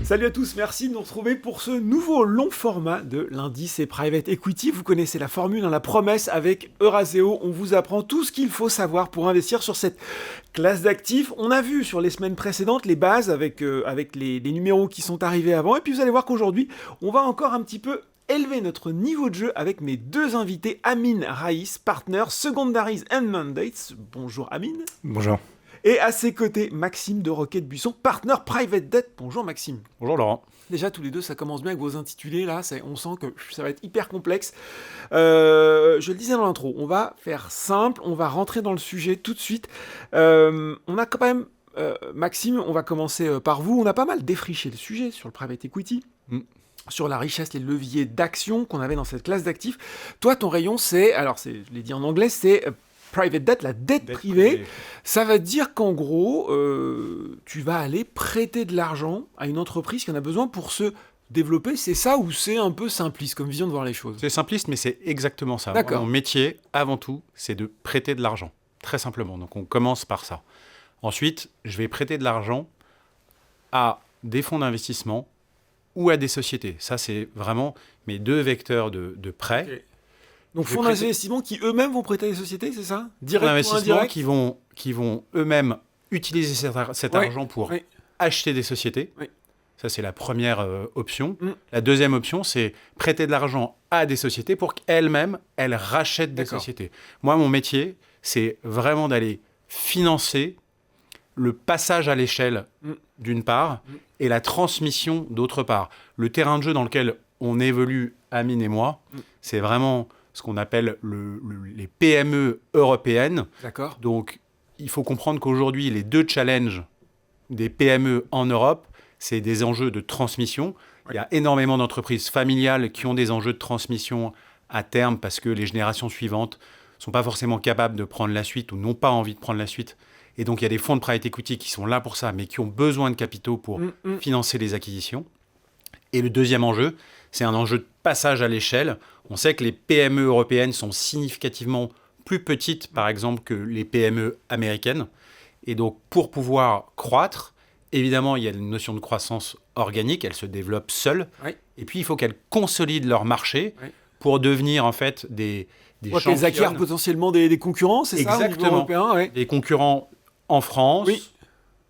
Salut à tous, merci de nous retrouver pour ce nouveau long format de l'indice et Private Equity. Vous connaissez la formule, la promesse avec Euraseo. On vous apprend tout ce qu'il faut savoir pour investir sur cette classe d'actifs. On a vu sur les semaines précédentes les bases avec les numéros qui sont arrivés avant. Et puis vous allez voir qu'aujourd'hui, on va encore un petit peu élever notre niveau de jeu avec mes deux invités, Amin Raïs, partner Secondaries and Mandates. Bonjour Amin. Bonjour. Et à ses côtés, Maxime de Roquette Buisson, partner Private Debt. Bonjour Maxime. Bonjour Laurent. Déjà tous les deux, ça commence bien avec vos intitulés là, on sent que ça va être hyper complexe. Je le disais dans l'intro, on va faire simple, on va rentrer dans le sujet tout de suite. On a quand même, Maxime, on va commencer par vous, on a pas mal défriché le sujet sur le private equity. Sur la richesse, les leviers d'action qu'on avait dans cette classe d'actifs. Toi, ton rayon, je l'ai dit en anglais, c'est private debt, la dette privée. Ça va dire qu'en gros, tu vas aller prêter de l'argent à une entreprise qui en a besoin pour se développer. C'est ça ou c'est un peu simpliste comme vision de voir les choses? C'est simpliste, mais c'est exactement ça. D'accord. Mon métier, avant tout, c'est de prêter de l'argent. Très simplement. Donc, on commence par ça. Ensuite, je vais prêter de l'argent à des fonds d'investissement ou à des sociétés. Ça, c'est vraiment mes deux vecteurs de prêt. Okay. Donc, fonds d'investissement qui eux-mêmes vont prêter à des sociétés, c'est ça? Direct ou indirect? Qui vont eux-mêmes utiliser cet argent pour acheter des sociétés. Oui. Ça, c'est la première option. La deuxième option, c'est prêter de l'argent à des sociétés pour qu'elles-mêmes, elles rachètent des sociétés. Moi, mon métier, c'est vraiment d'aller financer le passage à l'échelle, d'une part, et la transmission, d'autre part. Le terrain de jeu dans lequel on évolue, Amin et moi, c'est vraiment ce qu'on appelle les PME européennes. D'accord. Donc, il faut comprendre qu'aujourd'hui, les deux challenges des PME en Europe, c'est des enjeux de transmission. Oui. Il y a énormément d'entreprises familiales qui ont des enjeux de transmission à terme parce que les générations suivantes ne sont pas forcément capables de prendre la suite ou n'ont pas envie de prendre la suite. Et donc, il y a des fonds de private equity qui sont là pour ça, mais qui ont besoin de capitaux pour financer les acquisitions. Et le deuxième enjeu, c'est un enjeu de passage à l'échelle. On sait que les PME européennes sont significativement plus petites, par exemple, que les PME américaines. Et donc, pour pouvoir croître, évidemment, il y a une notion de croissance organique, elles se développent seules. Oui. Et puis, il faut qu'elles consolident leur marché pour devenir, en fait, des championnes. Qu'elles acquièrent potentiellement des concurrents, c'est ça, au niveau européen? Des concurrents en France,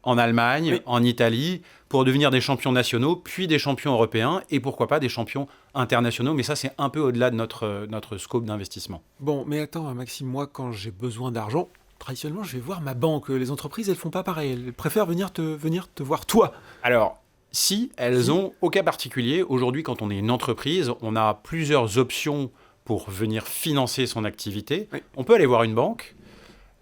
en Allemagne, en Italie, pour devenir des champions nationaux, puis des champions européens, et pourquoi pas des champions internationaux. Mais ça, c'est un peu au-delà de notre scope d'investissement. Bon, mais attends, Maxime, moi, quand j'ai besoin d'argent, traditionnellement, je vais voir ma banque. Les entreprises, elles font pas pareil. Elles préfèrent venir te voir toi. Alors, si elles ont, au cas particulier, aujourd'hui, quand on est une entreprise, on a plusieurs options pour venir financer son activité. Oui. On peut aller voir une banque.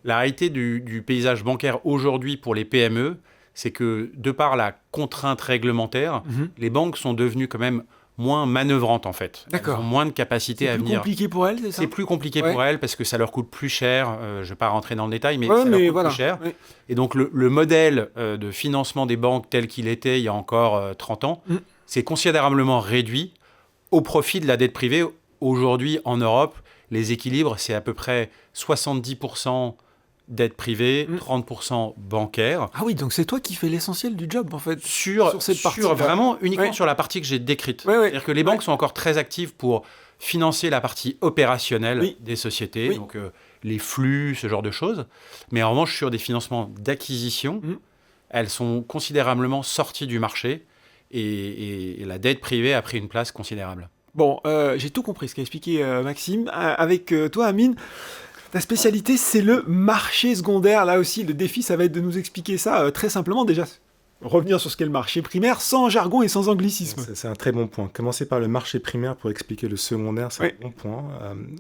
La réalité du paysage bancaire aujourd'hui pour les PME, c'est que de par la contrainte réglementaire, les banques sont devenues quand même moins manœuvrantes en fait. D'accord. Elles ont moins de capacité à venir. C'est plus compliqué pour elles, c'est ça? C'est plus compliqué pour elles parce que ça leur coûte plus cher. Je ne vais pas rentrer dans le détail, mais ça leur coûte plus cher. Oui. Et donc le modèle de financement des banques tel qu'il était il y a encore 30 ans, c'est considérablement réduit au profit de la dette privée. Aujourd'hui, en Europe, les équilibres, c'est à peu près 70% dette privée, 30% bancaire. Ah oui, donc c'est toi qui fais l'essentiel du job, en fait, sur cette partie. Vraiment, uniquement sur la partie que j'ai décrite. C'est-à-dire que les banques sont encore très actives pour financer la partie opérationnelle des sociétés, donc les flux, ce genre de choses. Mais en revanche, sur des financements d'acquisition, elles sont considérablement sorties du marché et la dette privée a pris une place considérable. Bon, j'ai tout compris ce qu'a expliqué Maxime. Avec toi, Amine, ta spécialité, c'est le marché secondaire. Là aussi, le défi, ça va être de nous expliquer ça très simplement. Déjà, revenir sur ce qu'est le marché primaire, sans jargon et sans anglicisme. C'est un très bon point. Commencer par le marché primaire pour expliquer le secondaire, c'est un bon point.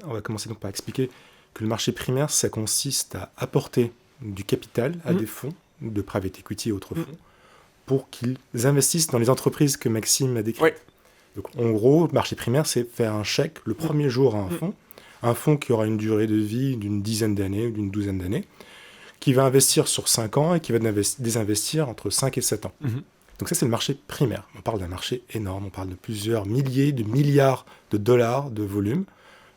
On va commencer donc par expliquer que le marché primaire, ça consiste à apporter du capital à des fonds, de private equity et autres fonds, pour qu'ils investissent dans les entreprises que Maxime a décrites. Donc, en gros, le marché primaire, c'est faire un chèque le premier jour à un fonds qui aura une durée de vie d'une dizaine d'années ou d'une douzaine d'années, qui va investir sur 5 ans et qui va désinvestir entre 5 et 7 ans. Donc ça, c'est le marché primaire. On parle d'un marché énorme, on parle de plusieurs milliers de milliards de dollars de volume.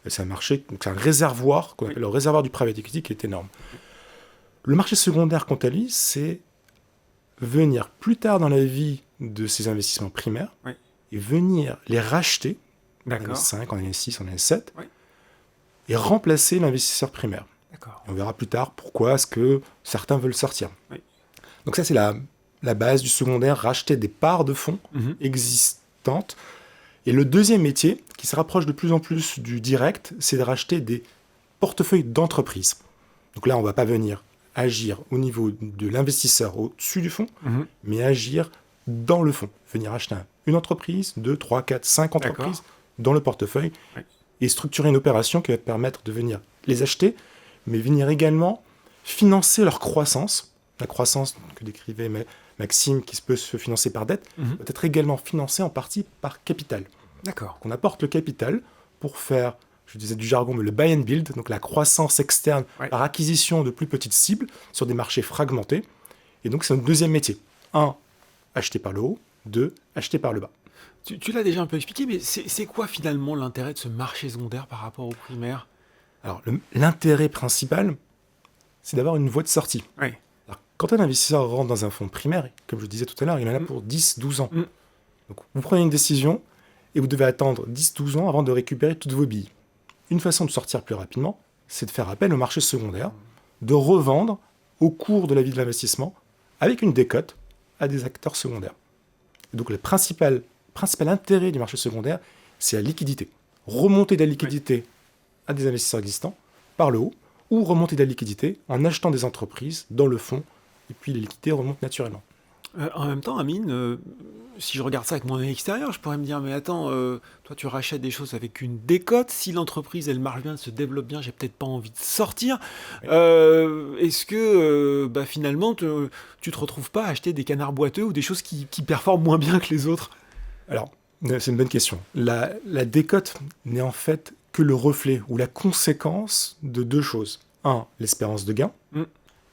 C'est un marché, donc c'est un réservoir, qu'on appelle le réservoir du private equity, qui est énorme. Le marché secondaire, quant à lui, c'est venir plus tard dans la vie de ces investissements primaires et venir les racheter en année 5, en année 6, en année 7 et remplacer l'investisseur primaire. On verra plus tard pourquoi est-ce que certains veulent sortir. Donc ça, c'est la base du secondaire, racheter des parts de fonds existantes. Et le deuxième métier, qui se rapproche de plus en plus du direct, c'est de racheter des portefeuilles d'entreprises. Donc là, on ne va pas venir agir au niveau de l'investisseur au-dessus du fonds, mais agir dans le fonds. Venir acheter une entreprise, 2, 3, 4, 5 entreprises dans le portefeuille et structurer une opération qui va permettre de venir les acheter, mais venir également financer leur croissance. La croissance que décrivait Maxime, qui peut se financer par dette, peut être également financée en partie par capital. On apporte le capital pour faire, je disais du jargon, mais le buy and build, donc la croissance externe par acquisition de plus petites cibles sur des marchés fragmentés. Et donc c'est un deuxième métier. 1, acheter par le haut. 2, acheter par le bas. Tu l'as déjà un peu expliqué, mais c'est quoi finalement l'intérêt de ce marché secondaire par rapport au primaire ? Alors l'intérêt principal, c'est d'avoir une voie de sortie. Alors, quand un investisseur rentre dans un fonds primaire, comme je disais tout à l'heure, il en a pour 10-12 ans. Donc vous prenez une décision et vous devez attendre 10-12 ans avant de récupérer toutes vos billes. Une façon de sortir plus rapidement, c'est de faire appel au marché secondaire, de revendre au cours de la vie de l'investissement avec une décote à des acteurs secondaires. Et donc le principal intérêt du marché secondaire, c'est la liquidité. Remonter de la liquidité à des investisseurs existants par le haut, ou remonter de la liquidité en achetant des entreprises dans le fonds, et puis les liquidités remontent naturellement. En même temps, Amine, si je regarde ça avec mon œil extérieur, je pourrais me dire, mais attends, toi tu rachètes des choses avec une décote, si l'entreprise elle marche bien, elle se développe bien, j'ai peut-être pas envie de sortir. Est-ce que finalement tu te retrouves pas à acheter des canards boiteux ou des choses qui performent moins bien que les autres ? Alors, c'est une bonne question. La décote n'est en fait que le reflet ou la conséquence de deux choses. 1, l'espérance de gain,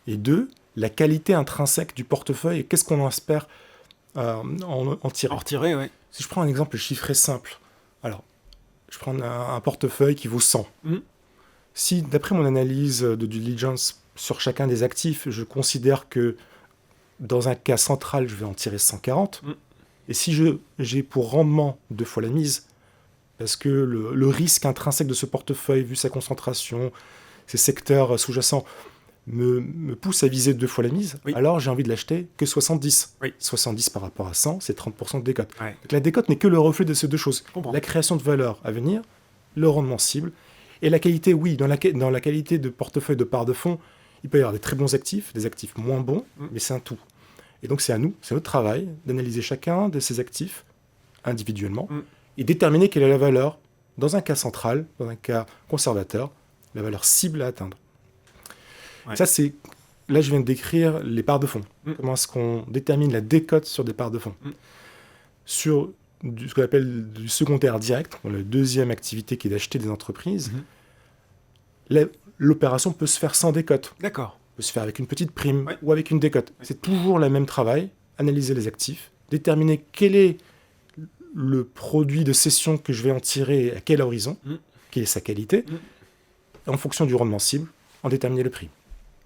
et 2, la qualité intrinsèque du portefeuille et qu'est-ce qu'on en espère en tirer. Si je prends un exemple chiffré simple, alors, je prends un portefeuille qui vaut 100. Si, d'après mon analyse de due diligence sur chacun des actifs, je considère que dans un cas central, je vais en tirer 140, et si j'ai pour rendement 2 fois la mise, parce que le risque intrinsèque de ce portefeuille, vu sa concentration, ses secteurs sous-jacents, me pousse à viser 2 fois la mise, alors j'ai envie de l'acheter que 70. 70 par rapport à 100, c'est 30% de décote. Donc la décote n'est que le reflet de ces deux choses. La création de valeur à venir, le rendement cible, et la qualité, dans la qualité de portefeuille de part de fonds, il peut y avoir des très bons actifs, des actifs moins bons, mais c'est un tout. Et donc c'est à nous, c'est notre travail d'analyser chacun de ces actifs individuellement et déterminer quelle est la valeur, dans un cas central, dans un cas conservateur, la valeur cible à atteindre. Ça, là, je viens de décrire les parts de fonds. Comment est-ce qu'on détermine la décote sur des parts de fonds. Sur ce qu'on appelle du secondaire direct, la deuxième activité qui est d'acheter des entreprises, l'opération peut se faire sans décote. Peut se faire avec une petite prime ou avec une décote. C'est toujours le même travail, analyser les actifs, déterminer quel est le produit de cession que je vais en tirer, à quel horizon, quelle est sa qualité, en fonction du rendement cible, en déterminer le prix.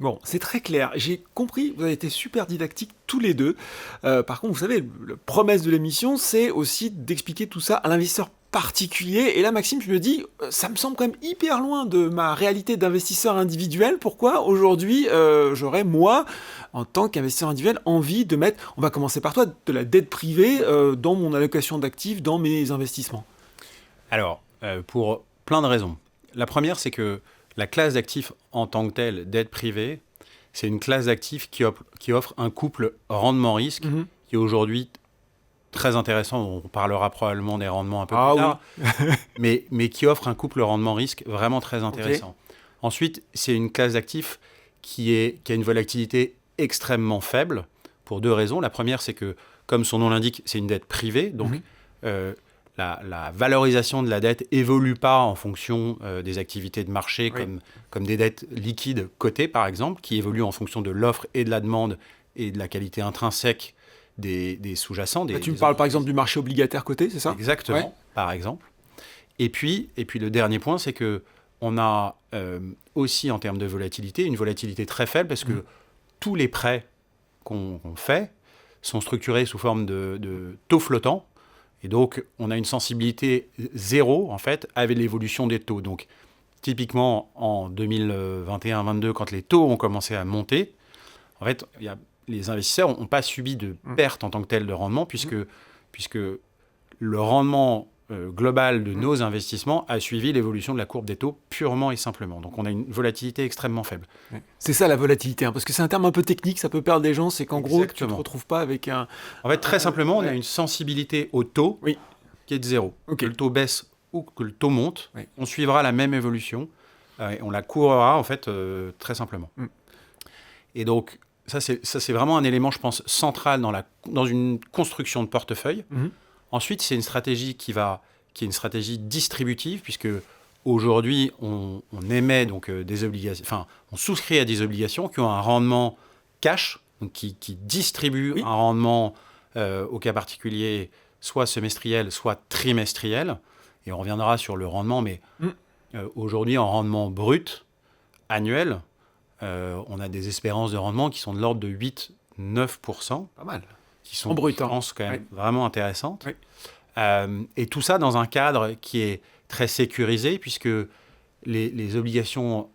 Bon, c'est très clair. J'ai compris, vous avez été super didactiques tous les deux. Par contre, vous savez, la promesse de l'émission, c'est aussi d'expliquer tout ça à l'investisseur particulier. Et là, Maxime, je me dis, ça me semble quand même hyper loin de ma réalité d'investisseur individuel. Pourquoi aujourd'hui, j'aurais, moi, en tant qu'investisseur individuel, envie de mettre, on va commencer par toi, de la dette privée dans mon allocation d'actifs, dans mes investissements ? Alors, pour plein de raisons. La première, c'est que la classe d'actifs en tant que telle, dette privée, c'est une classe d'actifs qui offre un couple rendement-risque qui est aujourd'hui très intéressant. On parlera probablement des rendements un peu plus tard, mais qui offre un couple rendement-risque vraiment très intéressant. Ensuite, c'est une classe d'actifs qui a une volatilité extrêmement faible pour 2 raisons. La première, c'est que, comme son nom l'indique, c'est une dette privée, donc la valorisation de la dette évolue pas en fonction des activités de marché, comme des dettes liquides cotées, par exemple, qui évoluent en fonction de l'offre et de la demande et de la qualité intrinsèque des sous-jacents. Tu me parles par exemple du marché obligataire coté, c'est ça ? Exactement, par exemple. Et puis le dernier point, c'est que on a aussi en termes de volatilité, une volatilité très faible parce que tous les prêts qu'on fait sont structurés sous forme de taux flottants. Et donc, on a une sensibilité zéro, en fait, avec l'évolution des taux. Donc, typiquement, en 2021-22, quand les taux ont commencé à monter, en fait, les investisseurs n'ont pas subi de perte en tant que telle de rendement, puisque le rendement global de nos investissements a suivi l'évolution de la courbe des taux purement et simplement. Donc, on a une volatilité extrêmement faible. C'est ça la volatilité, hein, parce que c'est un terme un peu technique, ça peut perdre des gens, c'est qu'en gros, tu ne te retrouves pas avec un... En fait, très simplement, on a une sensibilité au taux qui est de zéro. Okay. Que le taux baisse ou que le taux monte, on suivra la même évolution et on la courra, en fait, très simplement. Et donc, ça, c'est vraiment un élément, je pense, central dans une construction de portefeuille. Ensuite, c'est une stratégie qui est une stratégie distributive, puisque aujourd'hui, on émet donc des obligations, enfin, on souscrit à des obligations qui ont un rendement cash, donc qui distribuent un rendement au cas particulier, soit semestriel, soit trimestriel. Et on reviendra sur le rendement, mais aujourd'hui, en rendement brut annuel, on a des espérances de rendement qui sont de l'ordre de 8-9%. Pas mal. Qui sont, en brut, je pense, quand même vraiment intéressantes. Oui. Et tout ça dans un cadre qui est très sécurisé, puisque les obligations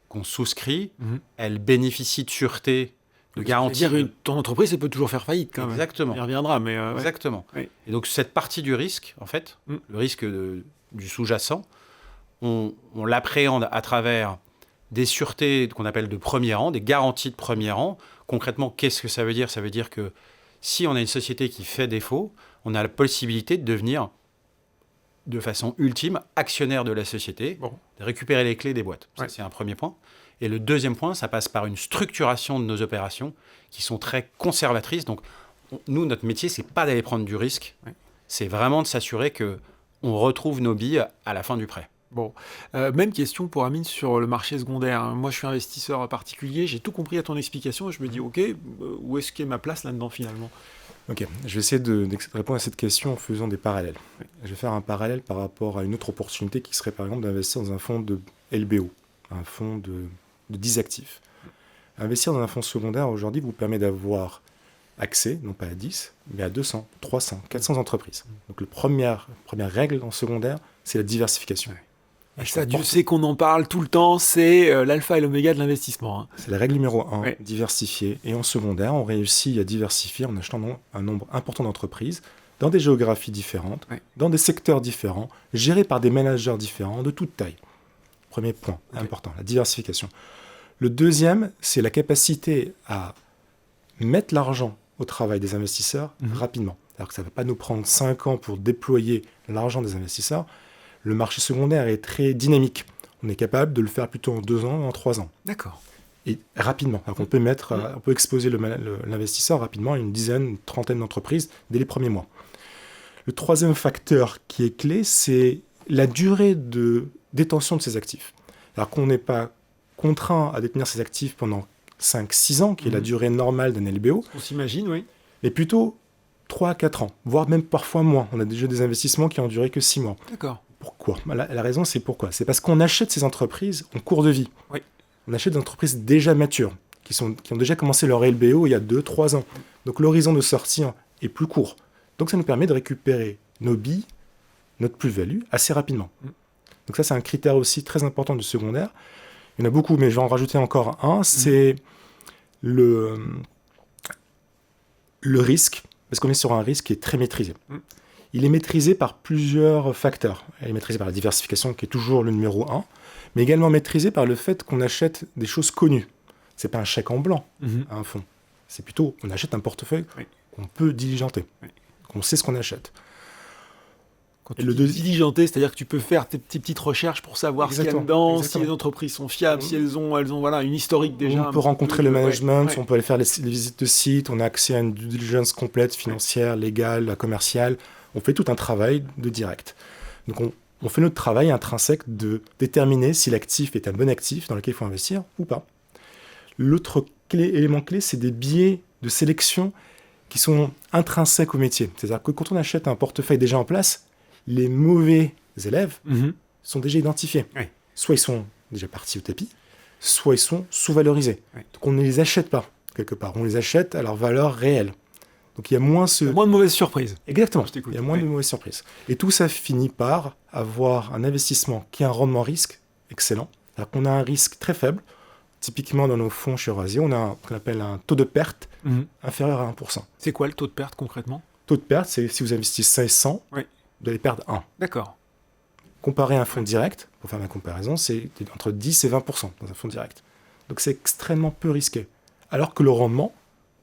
qu'on souscrit, elles bénéficient de sûreté, de garantie. C'est-à-dire ton entreprise, elle peut toujours faire faillite, quand même. Exactement. On y reviendra, mais... Exactement. Oui. Et donc, cette partie du risque, en fait, le risque du sous-jacent, on l'appréhende à travers des sûretés qu'on appelle de premier rang, des garanties de premier rang. Concrètement, qu'est-ce que ça veut dire ? Ça veut dire que si on a une société qui fait défaut, on a la possibilité de devenir, de façon ultime, actionnaire de la société, de récupérer les clés des boîtes. Ça, c'est un premier point. Et le deuxième point, ça passe par une structuration de nos opérations qui sont très conservatrices. Donc, nous, notre métier, c'est pas d'aller prendre du risque. C'est vraiment de s'assurer qu'on retrouve nos billes à la fin du prêt. Bon, même question pour Amine sur le marché secondaire. Moi, je suis investisseur particulier, j'ai tout compris à ton explication et je me dis, ok, où est-ce qu'est ma place là-dedans finalement ? Ok, je vais essayer de répondre à cette question en faisant des parallèles. Je vais faire un parallèle par rapport à une autre opportunité qui serait par exemple d'investir dans un fonds de LBO, un fonds de 10 actifs. Investir dans un fonds secondaire aujourd'hui vous permet d'avoir accès, non pas à 10, mais à 200, 300, 400 entreprises. Donc la première règle en secondaire, c'est la diversification. Et ça, Dieu sait qu'on en parle tout le temps, c'est l'alpha et l'oméga de l'investissement. Hein. C'est la règle numéro 1, diversifier. Et en secondaire, on réussit à diversifier en achetant un nombre important d'entreprises dans des géographies différentes, dans des secteurs différents, gérés par des managers différents, de toute taille. Premier point important, la diversification. Le deuxième, c'est la capacité à mettre l'argent au travail des investisseurs rapidement. Alors que ça ne va pas nous prendre 5 ans pour déployer l'argent des investisseurs. Le marché secondaire est très dynamique. On est capable de le faire plutôt en 2 ans, en 3 ans. D'accord. Et rapidement. Alors qu'on peut on peut exposer l'investisseur rapidement à une dizaine, une trentaine d'entreprises dès les premiers mois. Le troisième facteur qui est clé, c'est la durée de détention de ces actifs. Alors qu'on n'est pas contraint à détenir ces actifs pendant 5-6 ans, qui est la durée normale d'un LBO. On s'imagine, oui. Mais plutôt 3 à 4 ans, voire même parfois moins. On a déjà des investissements qui ont duré que 6 mois. D'accord. Pourquoi ? La raison, c'est pourquoi ? C'est parce qu'on achète ces entreprises en cours de vie. Oui. On achète des entreprises déjà matures, qui ont déjà commencé leur LBO il y a 2-3 ans. Donc l'horizon de sortie est plus court. Donc ça nous permet de récupérer nos billes, notre plus-value, assez rapidement. Donc ça, c'est un critère aussi très important du secondaire. Il y en a beaucoup, mais je vais en rajouter encore un. C'est le risque, parce qu'on est sur un risque qui est très maîtrisé. Il est maîtrisé par plusieurs facteurs. Il est maîtrisé par la diversification, qui est toujours le numéro 1, mais également maîtrisé par le fait qu'on achète des choses connues. Ce n'est pas un chèque en blanc à un fonds. C'est plutôt, on achète un portefeuille qu'on peut diligenter, qu'on sait ce qu'on achète. Quand tu dis diligenter, c'est-à-dire que tu peux faire tes petites recherches pour savoir ce qu'il y a dedans, si les entreprises sont fiables, si elles ont voilà, une historique déjà. On peut rencontrer le management, on peut aller faire les visites de site, on a accès à une due diligence complète, financière, légale, commerciale. On fait tout un travail de direct. Donc on fait notre travail intrinsèque de déterminer si l'actif est un bon actif dans lequel il faut investir ou pas. L'autre élément clé, c'est des biais de sélection qui sont intrinsèques au métier. C'est-à-dire que quand on achète un portefeuille déjà en place, les mauvais élèves sont déjà identifiés. Oui. Soit ils sont déjà partis au tapis, soit ils sont sous-valorisés. Oui. Donc on ne les achète pas, quelque part. On les achète à leur valeur réelle. Donc il y a moins ce... Moins de mauvaises surprises. Exactement, Je t'écoute. il y a moins de mauvaises surprises. Et tout ça finit par avoir un investissement qui a un rendement-risque excellent. Alors qu'on a un risque très faible. Typiquement, dans nos fonds chez Eurasio, on a ce qu'on appelle un taux de perte inférieur à 1%. C'est quoi le taux de perte concrètement ? Taux de perte, c'est si vous investissez 100, Oui. vous allez perdre 1. D'accord. Comparé à un fonds direct, pour faire la comparaison, c'est entre 10 et 20% dans un fonds direct. Donc c'est extrêmement peu risqué. Alors que le rendement,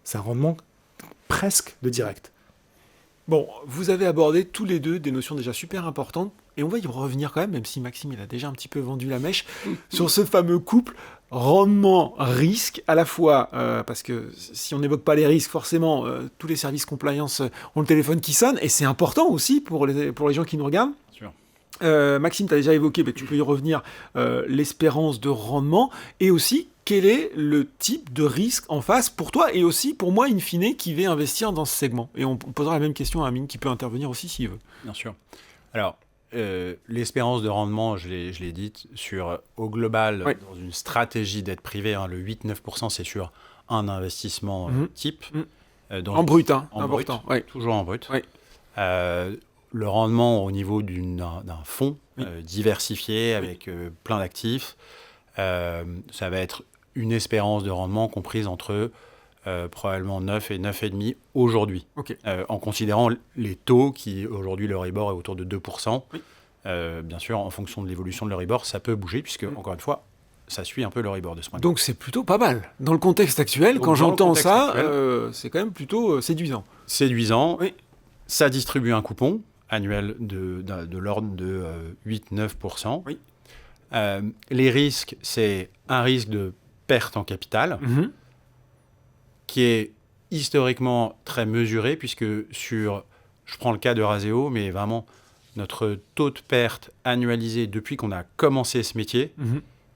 c'est un rendement presque de direct. Bon, vous avez abordé tous les deux des notions déjà super importantes, et on va y revenir quand même si Maxime il a déjà un petit peu vendu la mèche, sur ce fameux couple rendement-risque, à la fois, parce que si on n'évoque pas les risques, forcément, tous les services compliance ont le téléphone qui sonne, et c'est important aussi pour les gens qui nous regardent. Sûr. Maxime, tu as déjà évoqué, mais tu peux y revenir, l'espérance de rendement, et aussi quel est le type de risque en face pour toi, et aussi pour moi, in fine, qui va investir dans ce segment. Et on posera la même question à Amine, qui peut intervenir aussi s'il veut. Bien sûr. Alors, l'espérance de rendement, je l'ai dit, au global, Oui. dans une stratégie d'aide privée, le 8-9%, c'est sur un investissement type. En brut, hein, en important. brut, toujours en brut. Oui. Le rendement au niveau d'un fonds diversifié avec plein d'actifs, ça va être une espérance de rendement comprise entre probablement 9 et 9,5 aujourd'hui. Ok. En considérant les taux qui, aujourd'hui, le Euribor est autour de 2%. Oui. Bien sûr, en fonction de l'évolution de l'Euribor, ça peut bouger, puisque, encore une fois, ça suit un peu l'Euribor de ce point de vue. Donc c'est plutôt pas mal. Dans le contexte actuel, Donc, quand dans le j'entends contexte ça, actuel, c'est quand même plutôt séduisant. Séduisant. Oui. Ça distribue un coupon annuel de l'ordre de 8-9%. Oui. Les risques, c'est un risque de perte en capital qui est historiquement très mesuré, puisque je prends le cas de Eurasio, mais vraiment, notre taux de perte annualisé depuis qu'on a commencé ce métier,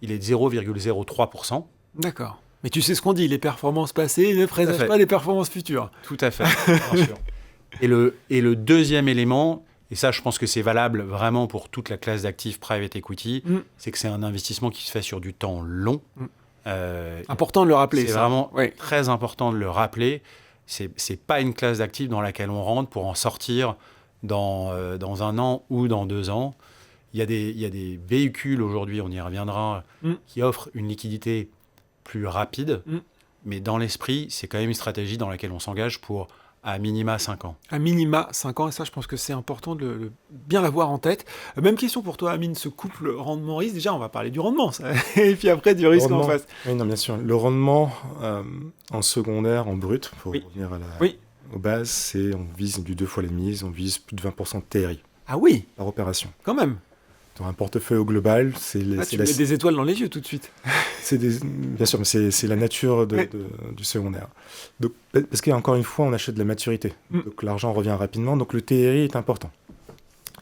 il est de 0,03%. D'accord. Mais tu sais ce qu'on dit, les performances passées ne présagent pas les performances futures. Tout à fait, bien sûr. Et le deuxième élément, et ça je pense que c'est valable vraiment pour toute la classe d'actifs private equity, c'est que c'est un investissement qui se fait sur du temps long. Important de le rappeler. C'est ça. vraiment Oui. très important de le rappeler. C'est pas une classe d'actifs dans laquelle on rentre pour en sortir dans 1 an ou dans 2 ans. Il y a des véhicules aujourd'hui, on y reviendra, qui offrent une liquidité plus rapide, mais dans l'esprit, c'est quand même une stratégie dans laquelle on s'engage pour à minima 5 ans. À minima 5 ans, et ça je pense que c'est important de bien l'avoir en tête. Même question pour toi Amine, ce couple rendement-risque, déjà on va parler du rendement, ça. Et puis après du risque en face. Oui, non, bien sûr. Le rendement en secondaire, en brut, pour revenir aux bases, on vise du 2 fois la mise, on vise plus de 20% de TRI. Ah oui, par opération. Quand même. Dans un portefeuille au global, tu mets des étoiles dans les yeux tout de suite. Bien sûr, mais c'est la nature du secondaire. Donc, parce qu'encore une fois, on achète de la maturité. Donc l'argent revient rapidement, donc le TRI est important.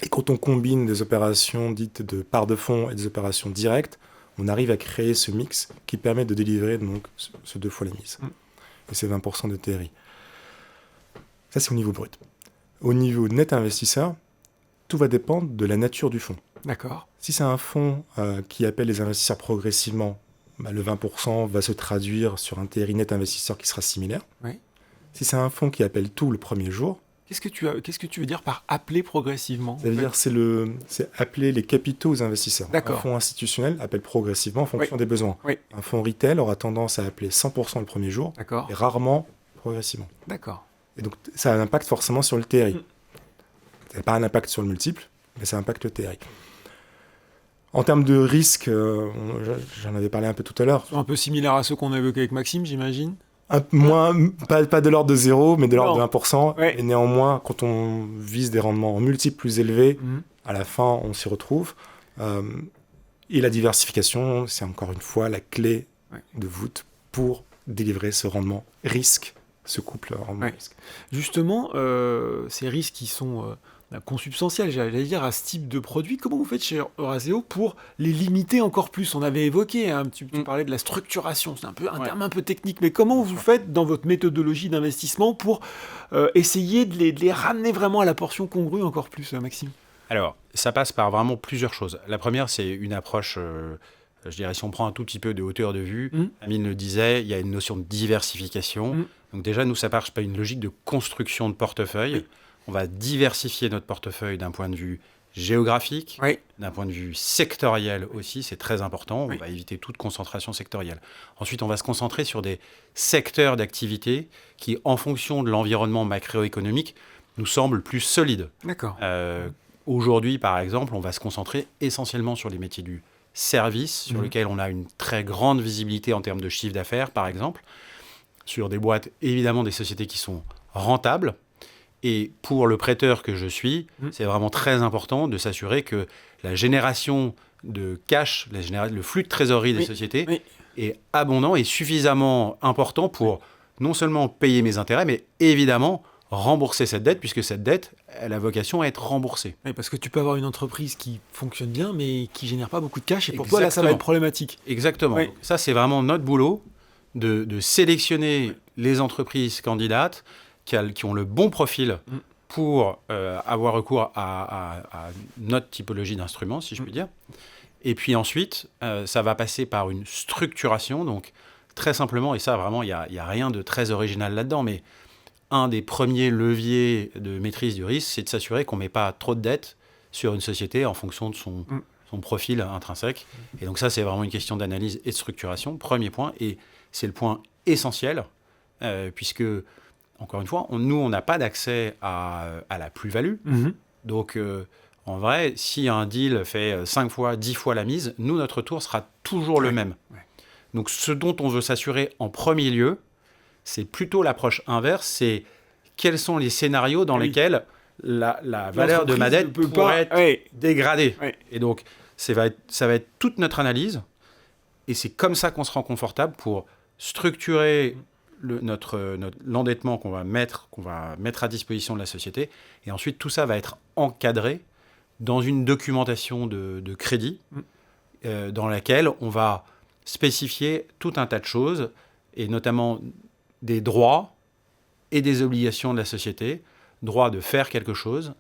Et quand on combine des opérations dites de part de fonds et des opérations directes, on arrive à créer ce mix qui permet de délivrer donc, ce 2 fois la mise. Et c'est 20% de TRI. Ça, c'est au niveau brut. Au niveau net investisseur, tout va dépendre de la nature du fonds. D'accord. Si c'est un fonds qui appelle les investisseurs progressivement, le 20% va se traduire sur un TRI net investisseur qui sera similaire. Oui. Si c'est un fonds qui appelle tout le premier jour... Qu'est-ce que tu veux dire par appeler progressivement? Ça veut dire c'est appeler les capitaux aux investisseurs. D'accord. Un fonds institutionnel appelle progressivement en fonction des besoins. Oui. Un fonds retail aura tendance à appeler 100% le premier jour et rarement progressivement. D'accord. Et donc ça a un impact forcément sur le TRI. Ça n'a pas un impact sur le multiple, mais ça impacte le TRI. En termes de risque, j'en avais parlé un peu tout à l'heure. Un peu similaire à ceux qu'on a évoqués avec Maxime, j'imagine. Pas de l'ordre de 0, mais de l'ordre de 1%. Ouais. Et néanmoins, quand on vise des rendements en multiples plus élevés, à la fin, on s'y retrouve. Et la diversification, c'est encore une fois la clé de voûte pour délivrer ce rendement risque, ce couple rendement-risque. Justement, ces risques qui sont consubstantiels, j'allais dire, à ce type de produit, comment vous faites chez Eurasio pour les limiter encore plus? On avait évoqué, tu parlais de la structuration, c'est un terme un peu technique, mais comment vous faites dans votre méthodologie d'investissement pour essayer de les ramener vraiment à la portion congrue encore plus, Maxime? Alors, ça passe par vraiment plusieurs choses. La première, c'est une approche, je dirais, si on prend un tout petit peu de hauteur de vue, Amine le disait, il y a une notion de diversification. Donc déjà, nous, ça passe par une logique de construction de portefeuille. On va diversifier notre portefeuille d'un point de vue géographique, d'un point de vue sectoriel aussi, c'est très important. On va éviter toute concentration sectorielle. Ensuite, on va se concentrer sur des secteurs d'activité qui, en fonction de l'environnement macroéconomique, nous semblent plus solides. D'accord. Aujourd'hui, par exemple, on va se concentrer essentiellement sur les métiers du service, sur lesquels on a une très grande visibilité en termes de chiffre d'affaires, par exemple, sur des boîtes, évidemment, des sociétés qui sont rentables. Et pour le prêteur que je suis, c'est vraiment très important de s'assurer que la génération de cash, le flux de trésorerie des sociétés est abondant et suffisamment important pour non seulement payer mes intérêts, mais évidemment rembourser cette dette, puisque cette dette, elle a vocation à être remboursée. Oui, parce que tu peux avoir une entreprise qui fonctionne bien, mais qui génère pas beaucoup de cash, et pour toi, là, ça va être problématique. Exactement. Donc, ça, c'est vraiment notre boulot, de sélectionner les entreprises candidates qui ont le bon profil pour avoir recours à notre typologie d'instruments, si je puis dire. Et puis ensuite, ça va passer par une structuration. Donc, très simplement, et ça, vraiment, il n'y a rien de très original là-dedans, mais un des premiers leviers de maîtrise du risque, c'est de s'assurer qu'on ne met pas trop de dettes sur une société en fonction de son profil intrinsèque. Et donc ça, c'est vraiment une question d'analyse et de structuration, premier point. Et c'est le point essentiel, puisque, encore une fois, nous, on n'a pas d'accès à la plus-value. Donc, en vrai, si un deal fait 5 fois, 10 fois la mise, nous, notre tour sera toujours le même. Donc, ce dont on veut s'assurer en premier lieu, c'est plutôt l'approche inverse, c'est quels sont les scénarios dans lesquels la valeur de ma dette pourrait être dégradée. Et donc, ça va être toute notre analyse, et c'est comme ça qu'on se rend confortable pour structurer l'endettement qu'on va mettre à disposition de la société, et ensuite tout ça va être encadré dans une documentation de crédit dans laquelle on va spécifier tout un tas de choses, et notamment des droits et des obligations de la société, droit de faire quelque chose,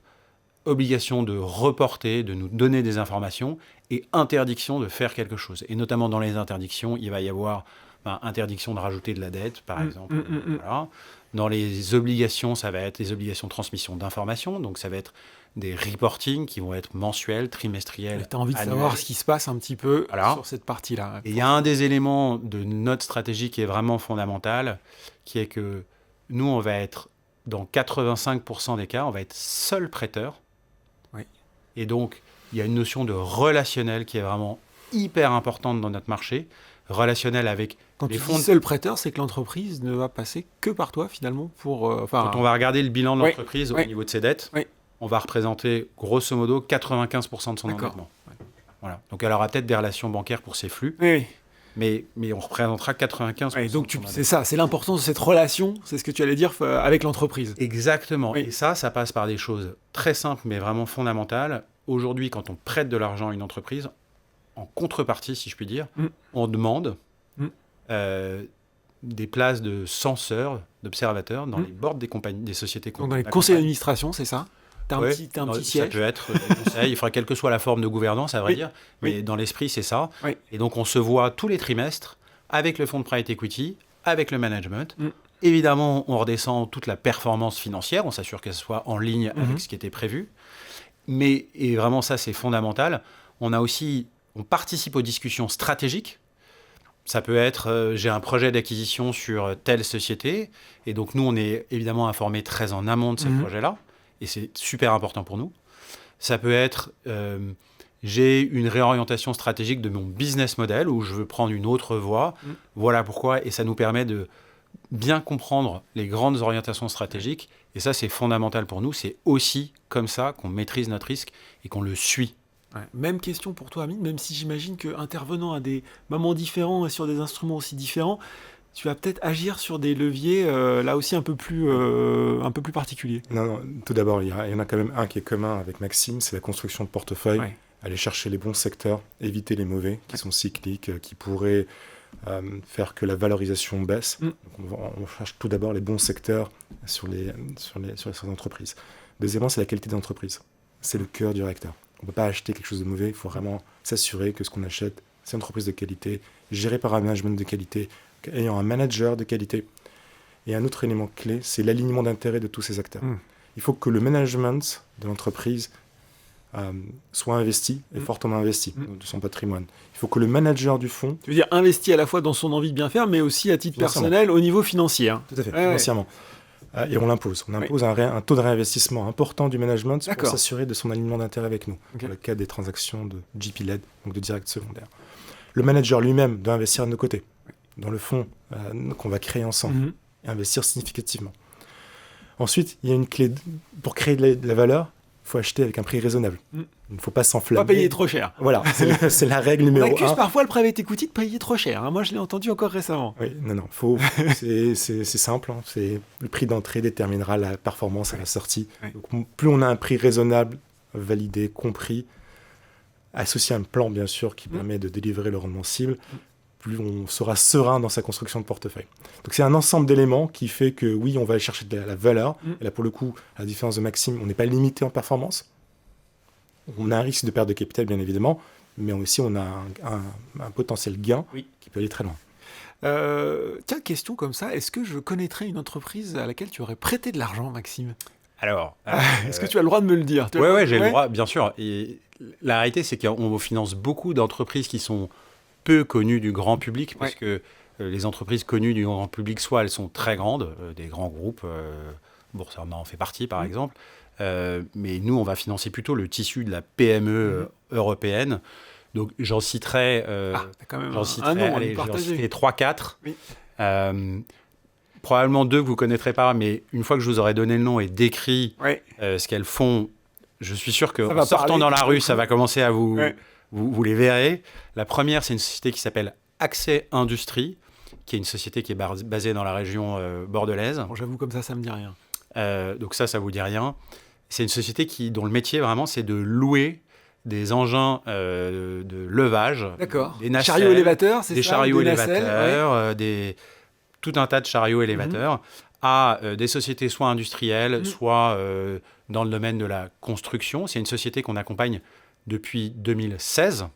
obligation de reporter, de nous donner des informations, et interdiction de faire quelque chose. Et notamment dans les interdictions, il va y avoir interdiction de rajouter de la dette, par exemple. Voilà. Dans les obligations, ça va être les obligations de transmission d'informations, donc ça va être des reporting qui vont être mensuels, trimestriels. Tu as envie de savoir ce qui se passe un petit peu sur cette partie-là. Et il y a un des éléments de notre stratégie qui est vraiment fondamental, qui est que nous, on va être, dans 85% des cas, on va être seul prêteur. Et donc, il y a une notion de relationnel qui est vraiment hyper importante dans notre marché. Relationnel avec Quand tu dis seul prêteur, c'est que l'entreprise ne va passer que par toi, finalement, pour... Quand on va regarder le bilan de l'entreprise au niveau de ses dettes, on va représenter, grosso modo, 95% de son endettement. Voilà. Donc, elle aura peut-être des relations bancaires pour ses flux, mais on représentera 95%. Donc, c'est ça, c'est l'importance de cette relation, c'est ce que tu allais dire, avec l'entreprise. Exactement. Et ça passe par des choses très simples, mais vraiment fondamentales. Aujourd'hui, quand on prête de l'argent à une entreprise, en contrepartie, si je puis dire, on demande des places de censeurs, d'observateurs dans les boards des compagnies, des sociétés. Donc dans les conseils d'administration, c'est ça ? T'as un petit siège. Ça peut être des conseils, il faudra quelle que soit la forme de gouvernance, à vrai dire, mais dans l'esprit, c'est ça. Et donc, on se voit tous les trimestres avec le fonds de private equity, avec le management. Évidemment, on redescend toute la performance financière, on s'assure qu'elle soit en ligne avec ce qui était prévu. Mais, et vraiment, ça, c'est fondamental. On participe aux discussions stratégiques. Ça peut être, j'ai un projet d'acquisition sur telle société, et donc nous, on est évidemment informés très en amont de ces projets-là, et c'est super important pour nous. Ça peut être, j'ai une réorientation stratégique de mon business model, où je veux prendre une autre voie, voilà pourquoi, et ça nous permet de bien comprendre les grandes orientations stratégiques, et ça, c'est fondamental pour nous. C'est aussi comme ça qu'on maîtrise notre risque et qu'on le suit. Même question pour toi, Amine, même si j'imagine qu'intervenant à des moments différents et sur des instruments aussi différents, tu vas peut-être agir sur des leviers là aussi un peu plus particuliers. Non, tout d'abord, il y en a quand même un qui est commun avec Maxime, c'est la construction de portefeuille. Aller chercher les bons secteurs, éviter les mauvais, qui sont cycliques, qui pourraient faire que la valorisation baisse. Donc on cherche tout d'abord les bons secteurs sur les entreprises. Deuxièmement, c'est la qualité d'entreprise. c'est le cœur du réacteur. On ne peut pas acheter quelque chose de mauvais, il faut vraiment s'assurer que ce qu'on achète, c'est une entreprise de qualité, gérée par un management de qualité, ayant un manager de qualité. Et un autre élément clé, c'est l'alignement d'intérêts de tous ces acteurs. Il faut que le management de l'entreprise soit investi et fortement investi de son patrimoine. Il faut que le manager du fonds... Tu veux dire investi à la fois dans son envie de bien faire, mais aussi à titre personnel au niveau financier. Hein. Tout à fait, financièrement. Et on l'impose. On impose un taux de réinvestissement important du management pour s'assurer de son alignement d'intérêt avec nous, dans le cas des transactions de GP-led, donc de direct secondaire. Le manager lui-même doit investir de nos côtés, dans le fonds qu'on va créer ensemble, et investir significativement. Ensuite, il y a une clé. Pour créer de la valeur, il faut acheter avec un prix raisonnable. Il ne faut pas s'enflammer. Pas payer trop cher. Voilà, c'est la règle numéro 1. On accuse parfois le private equity de payer trop cher. Hein. Moi, je l'ai entendu encore récemment. Oui, non. C'est simple. Hein. Le prix d'entrée déterminera la performance à la sortie. Donc, plus on a un prix raisonnable, validé, compris, associé à un plan, bien sûr, qui permet de délivrer le rendement cible, plus on sera serein dans sa construction de portefeuille. Donc c'est un ensemble d'éléments qui fait que oui, on va aller chercher de la valeur. Et là, pour le coup, à la différence de Maxime, on n'est pas limité en performance. On a un risque de perte de capital, bien évidemment, mais aussi on a un potentiel gain qui peut aller très loin. Tiens, question comme ça, est-ce que je connaîtrais une entreprise à laquelle tu aurais prêté de l'argent, Maxime ? Alors, est-ce que tu as le droit de me le dire ? Oui, j'ai le droit, bien sûr. Et la réalité, c'est qu'on finance beaucoup d'entreprises qui sont peu connues du grand public, parce que les entreprises connues du grand public, soit elles sont très grandes, des grands groupes, Boursorama en fait partie par exemple, mais nous on va financer plutôt le tissu de la PME européenne. Donc j'en citerai, j'en citerai 3-4. Oui. Probablement 2 que vous ne connaîtrez pas, mais une fois que je vous aurai donné le nom et décrit ce qu'elles font, je suis sûr qu'en sortant dans la rue, ça va commencer à vous les verrez. La première, c'est une société qui s'appelle Accès Industrie, qui est une société qui est basée dans la région bordelaise. Bon, j'avoue, comme ça me dit rien. Donc ça vous dit rien. C'est une société dont le métier, vraiment, c'est de louer des engins de levage. D'accord. Des nacelles, chariots élévateurs, c'est ça ? Des chariots élévateurs, tout un tas de chariots élévateurs à des sociétés soit industrielles, soit dans le domaine de la construction. C'est une société qu'on accompagne depuis 2016,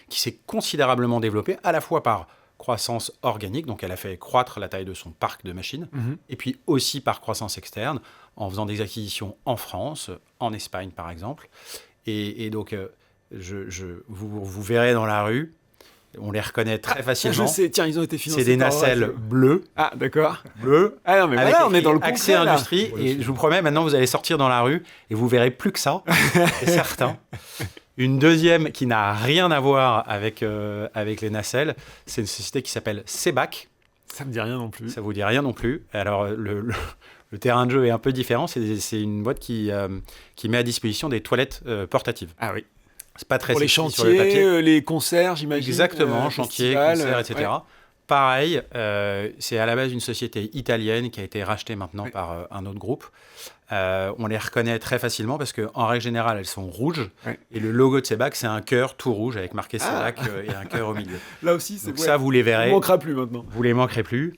qui s'est considérablement développée, à la fois par croissance organique, donc elle a fait croître la taille de son parc de machines, et puis aussi par croissance externe, en faisant des acquisitions en France, en Espagne par exemple. Et donc, vous verrez dans la rue, on les reconnaît très facilement. Je sais, tiens, ils ont été financés. C'est des nacelles bleues. Ah, d'accord. Bleues. Ah non, mais voilà, on est dans le concret, Accès Industrie. Et je vous promets, maintenant, vous allez sortir dans la rue et vous verrez plus que ça, c'est certain. Une deuxième qui n'a rien à voir avec les nacelles, c'est une société qui s'appelle Sebac. Ça me dit rien non plus. Ça vous dit rien non plus. Alors, le terrain de jeu est un peu différent. C'est une boîte qui met à disposition des toilettes portatives. Ah oui. C'est pas très pour les sexy chantiers, sur le papier. Les concerts, j'imagine. Exactement, chantiers, concerts, etc. Pareil, c'est à la base une société italienne qui a été rachetée maintenant par un autre groupe. On les reconnaît très facilement parce qu'en règle générale, elles sont rouges. Et le logo de Sebac, c'est un cœur tout rouge avec marqué Sebac et un cœur au milieu. Là aussi, c'est donc ça, vous les verrez. On ne manquera plus maintenant. Vous les manquerez plus.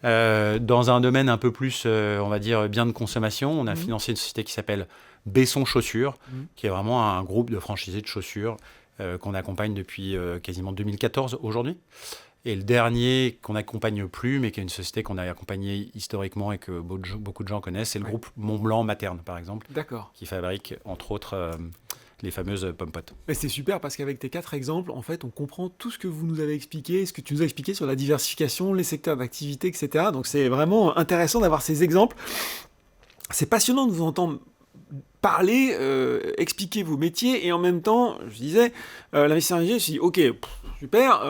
Dans un domaine un peu plus, on va dire, bien de consommation, on a financé une société qui s'appelle Besson Chaussures, qui est vraiment un groupe de franchisés de chaussures qu'on accompagne depuis quasiment 2014 aujourd'hui. Et le dernier qu'on n'accompagne plus, mais qui est une société qu'on a accompagnée historiquement et que beaucoup de gens connaissent, c'est le groupe Montblanc Materne, par exemple, qui fabrique, entre autres, les fameuses pommes-potes. Mais c'est super parce qu'avec tes 4 exemples, en fait, on comprend tout ce que vous nous avez expliqué, ce que tu nous as expliqué sur la diversification, les secteurs d'activité, etc. Donc c'est vraiment intéressant d'avoir ces exemples. C'est passionnant de vous entendre parler, expliquer vos métiers, et en même temps, je disais, l'investisseur immobilier, je me suis dit, ok, super,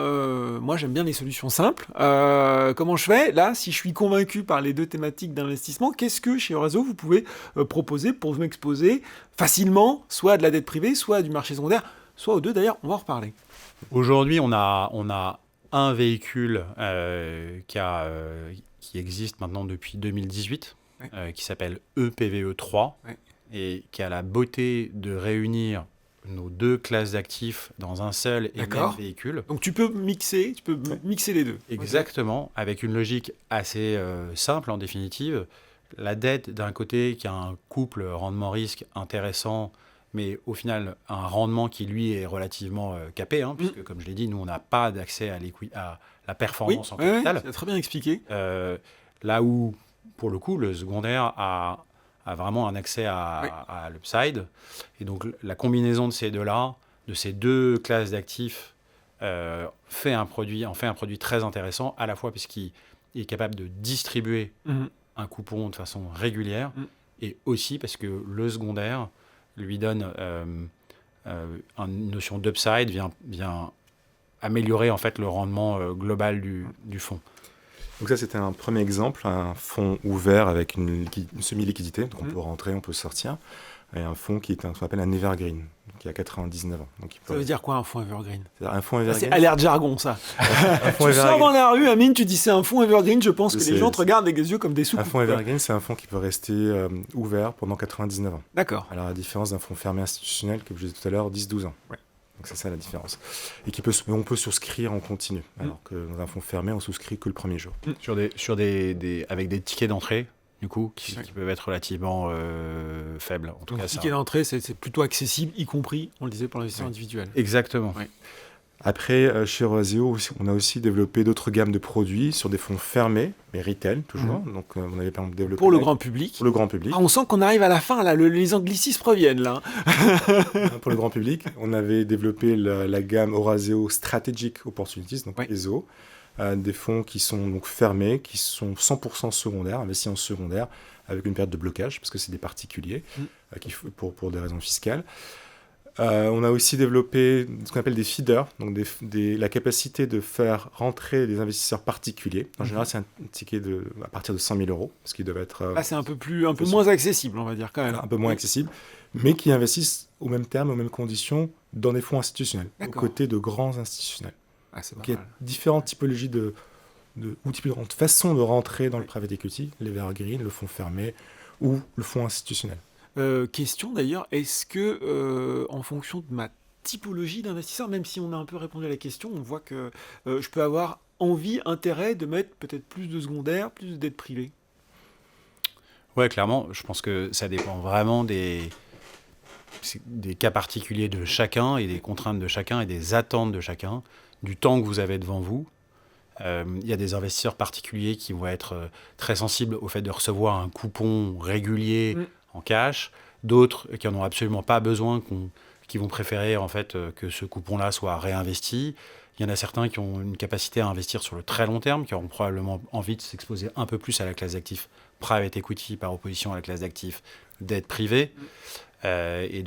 moi j'aime bien les solutions simples, comment je fais ? Là, si je suis convaincu par les 2 thématiques d'investissement, qu'est-ce que chez Eurazeo vous pouvez proposer pour m'exposer facilement, soit à de la dette privée, soit à du marché secondaire, soit aux 2 d'ailleurs, on va en reparler. Aujourd'hui, on a un véhicule qui existe maintenant depuis 2018, qui s'appelle EPVE3, et qui a la beauté de réunir nos 2 classes d'actifs dans un seul et même véhicule. Donc tu peux mixer les 2. Exactement, avec une logique assez simple en définitive. La dette d'un côté qui a un couple rendement-risque intéressant mais au final, un rendement qui, lui, est relativement capé, hein, puisque, comme je l'ai dit, nous, on n'a pas d'accès à la performance en capital. C'est très bien expliqué. Là où, pour le coup, le secondaire a vraiment un accès à l'upside. Et donc, la combinaison de ces deux-là, de ces deux classes d'actifs, en fait un produit très intéressant, à la fois puisqu'il est capable de distribuer un coupon de façon régulière, et aussi parce que le secondaire lui donne une notion d'upside, vient améliorer en fait le rendement global du fonds. Donc ça, c'était un premier exemple, un fonds ouvert avec une semi-liquidité, donc on peut rentrer, on peut sortir, et un fonds qui est ce qu'on appelle un evergreen, qui a 99 ans. Donc ça veut dire quoi, un fonds evergreen? Un fonds evergreen, c'est à l'air de jargon, ça. Tu sors dans la rue, Amine, tu dis c'est un fonds evergreen, je pense que les gens te regardent avec les yeux comme des soupes. Un fonds evergreen, c'est un fonds qui peut rester ouvert pendant 99 ans. D'accord. Alors, à la différence d'un fonds fermé institutionnel, comme je disais tout à l'heure, 10-12 ans. Ouais. Donc c'est ça la différence. Et on peut souscrire en continu, alors que dans un fonds fermé, on souscrit que le premier jour. Avec des tickets d'entrée, du coup, qui peuvent être relativement faibles. En tout cas, ticket d'entrée, c'est plutôt accessible, y compris, on le disait, pour l'investisseur individuel. Exactement. Ouais. Après, chez Eurazeo, on a aussi développé d'autres gammes de produits sur des fonds fermés, mais retail toujours. Donc, on avait par exemple développé pour le grand public. Pour le grand public. Ah, on sent qu'on arrive à la fin, là, les anglicismes reviennent là. Pour le grand public, on avait développé la gamme Eurazeo Strategic Opportunities, donc ESO, des fonds qui sont donc fermés, qui sont 100% secondaires, investis en secondaire, avec une période de blocage, parce que c'est des particuliers, pour des raisons fiscales. On a aussi développé ce qu'on appelle des feeders, donc la capacité de faire rentrer des investisseurs particuliers. En général, c'est un ticket à partir de 100 000 euros, ce qui doit être... Là, c'est un peu moins accessible, on va dire, quand même. Un peu moins accessible, mais qui investissent au même terme, aux mêmes conditions, dans des fonds institutionnels, aux côtés de grands institutionnels. Donc, il y a différentes typologies ou différentes façons de rentrer dans le private equity, l'evergreen, le fonds fermé ou le fonds institutionnel. Question d'ailleurs, est-ce que en fonction de ma typologie d'investisseur, même si on a un peu répondu à la question, on voit que je peux avoir intérêt de mettre peut-être plus de secondaire, plus de dette privée? Ouais, clairement, je pense que ça dépend vraiment des cas particuliers de chacun et des contraintes de chacun et des attentes de chacun, du temps que vous avez devant vous. Il y a des investisseurs particuliers qui vont être très sensibles au fait de recevoir un coupon régulier en cash, d'autres qui n'en ont absolument pas besoin, qui vont préférer en fait que ce coupon-là soit réinvesti. Il y en a certains qui ont une capacité à investir sur le très long terme, qui auront probablement envie de s'exposer un peu plus à la classe d'actifs private equity par opposition à la classe d'actifs dette privée. Et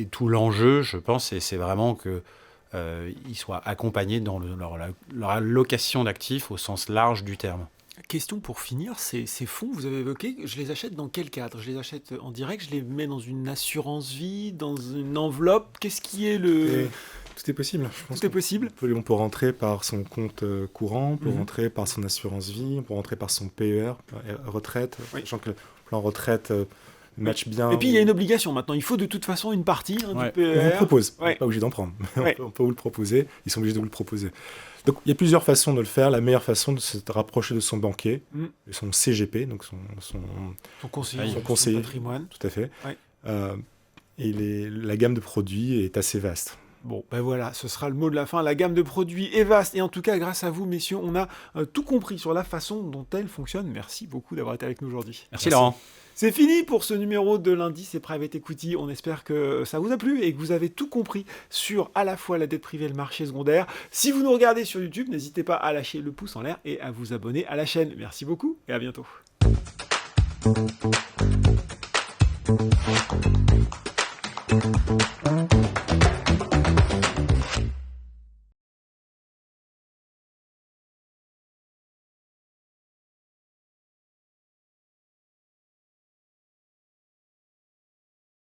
tout l'enjeu, je pense, c'est vraiment qu'ils soient accompagnés dans leur allocation d'actifs au sens large du terme. Question pour finir, ces fonds, vous avez évoqué, je les achète dans quel cadre? Je les achète en direct, je les mets dans une assurance vie, dans une enveloppe? Qu'est-ce qui est Tout est possible. Je pense tout est possible. On peut rentrer par son compte courant, on peut rentrer par son assurance vie, on peut rentrer par son PER, retraite. Sachant que le plan retraite match bien. Et puis il y a une obligation maintenant, il faut de toute façon une partie du PER. On vous le propose, on n'est pas obligé d'en prendre. On peut vous le proposer, ils sont obligés de vous le proposer. Donc il y a plusieurs façons de le faire. La meilleure façon, c'est de rapprocher de son banquier, de son CGP, donc son conseiller patrimoine. Tout à fait. Et la gamme de produits est assez vaste. Bon, ben voilà, ce sera le mot de la fin. La gamme de produits est vaste. Et en tout cas, grâce à vous, messieurs, on a tout compris sur la façon dont elle fonctionne. Merci beaucoup d'avoir été avec nous aujourd'hui. Merci Laurent. C'est fini pour ce numéro de l'indice et Private Equity. On espère que ça vous a plu et que vous avez tout compris sur à la fois la dette privée et le marché secondaire. Si vous nous regardez sur YouTube, n'hésitez pas à lâcher le pouce en l'air et à vous abonner à la chaîne. Merci beaucoup et à bientôt.